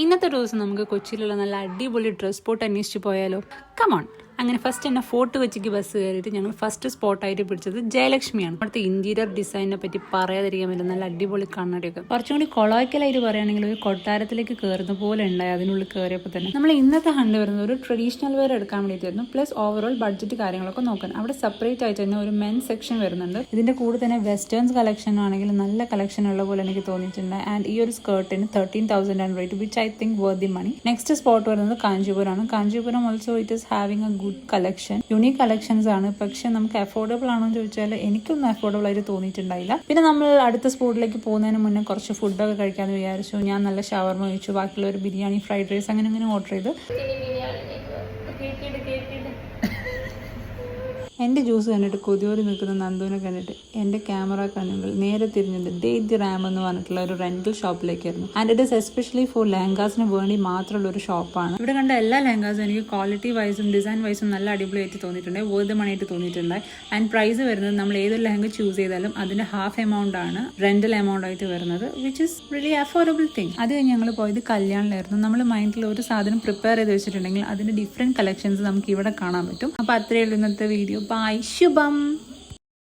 ഇന്നത്തെ ദിവസം നമുക്ക് കൊച്ചിയിലുള്ള നല്ല അടിപൊളി ഡ്രസ് സ്പോട്ട് അന്വേഷിച്ച് പോയാലോ? കമോൺ. അങ്ങനെ ഫസ്റ്റ് തന്നെ ഫോർട്ട് കൊച്ചിക്ക് ബസ് കയറിയിട്ട് ഞങ്ങൾ ഫസ്റ്റ് സ്പോട്ടായിട്ട് പിടിച്ചത് ജയലക്ഷ്മിയാണ്. അവിടുത്തെ ഇന്റീരിയർ ഡിസൈനിനെ പറ്റി പറയാതിരിക്കാൻ പറ്റില്ല. നല്ല അടിപൊളി കണ്ണടയൊക്കെ. കുറച്ചും കൂടി കൊളോയ്ക്കലായിട്ട് പറയുകയാണെങ്കിൽ ഒരു കൊട്ടാരത്തിലേക്ക് കയറുന്ന പോലെ ഉണ്ടായി അതിനുള്ളിൽ കയറിയപ്പോൾ തന്നെ. നമ്മൾ ഇന്നത്തെ ഹണ്ട് വരുന്നത് ഒരു ട്രഡീഷണൽ വെയർ എടുക്കാൻ വേണ്ടിയിട്ടായിരുന്നു. പ്ലസ് ഓവറോൾ ബഡ്ജറ്റ് കാര്യങ്ങളൊക്കെ നോക്കാൻ. അവിടെ സെപ്പറേറ്റ് ആയിട്ട് തന്നെ ഒരു മെൻ സെക്ഷൻ വരുന്നുണ്ട്. ഇതിന്റെ കൂടെ തന്നെ വെസ്റ്റേൺസ് കളക്ഷൻ ആണെങ്കിൽ നല്ല കളക്ഷൻ ഉള്ള പോലെ എനിക്ക് തോന്നിയിട്ടുണ്ട്. ആൻഡ് ഈ ഒരു സ്കേർട്ടിന് 13,000 rate, which I think worth the money. Next spot വരുന്നത് കാഞ്ചീപുരമാണ്. Kanchipuram also it is having a good collection, unique collections ആണ്. പക്ഷെ നമുക്ക് അഫോർഡബിൾ ആണോ എന്ന് ചോദിച്ചാൽ എനിക്കൊന്നും അഫോർഡബിൾ ആയിട്ട് തോന്നിയിട്ടുണ്ടായില്ല. പിന്നെ നമ്മൾ അടുത്ത സ്പോട്ടിലേക്ക് പോകുന്നതിന് മുന്നേ കുറച്ച് ഫുഡൊക്കെ കഴിക്കാമെന്ന് വിചാരിച്ചു. ഞാൻ നല്ല ഷവർമ കഴിച്ചു, ബാക്കിയുള്ള ഒരു ബിരിയാണി, ഫ്രൈഡ് റൈസ് അങ്ങനെ ഓർഡർ ചെയ്തു. എൻ്റെ ജ്യൂസ് കണ്ടിട്ട് കൊതിയോറി നിൽക്കുന്ന നന്ദുവിനെ കണ്ടിട്ട് എൻ്റെ ക്യാമറ കണ്ണുകൾ നേരെ തിരിഞ്ഞത് ഡേറ്റ് ദി റാം എന്ന് പറഞ്ഞിട്ടുള്ള ഒരു റെന്റൽ ഷോപ്പിലേക്കായിരുന്നു. And it is especially for ലെഹങ്കാസിന് വേണ്ടി മാത്രമുള്ള ഒരു ഷോപ്പാണ്. ഇവിടെ കണ്ട എല്ലാ ലെഹങ്കാസും എനിക്ക് ക്വാളിറ്റി വൈസും ഡിസൈൻ വൈസും നല്ല അടിപൊളിയായിട്ട് തോന്നിയിട്ടുണ്ട്, വർത്ത് മണി ആയിട്ട് തോന്നിയിട്ടുണ്ട്. ആൻഡ് പ്രൈസ് വരുന്നത് നമ്മൾ ഏതൊരു ലെഹങ്ക ചൂസ് ചെയ്താലും അതിന്റെ ഹാഫ് എമൗണ്ട് ആണ് റെന്റൽ എമൗണ്ട് ആയിട്ട് വരുന്നത്, which is really affordable thing. അത് കഴിഞ്ഞ് ഞങ്ങൾ പോയത് കല്യാണിലായിരുന്നു. നമ്മൾ മൈൻഡിൽ ഒരു സാധനം പ്രിപ്പയർ ചെയ്ത് വെച്ചിട്ടുണ്ടെങ്കിൽ അതിന്റെ ഡിഫറെന്റ് കളക്ഷൻസ് നമുക്ക് ഇവിടെ കാണാൻ പറ്റും. അപ്പോൾ അത്രയേ ഉള്ളൂ ഇന്നത്തെ വീഡിയോ. ബൈ. ശുഭം.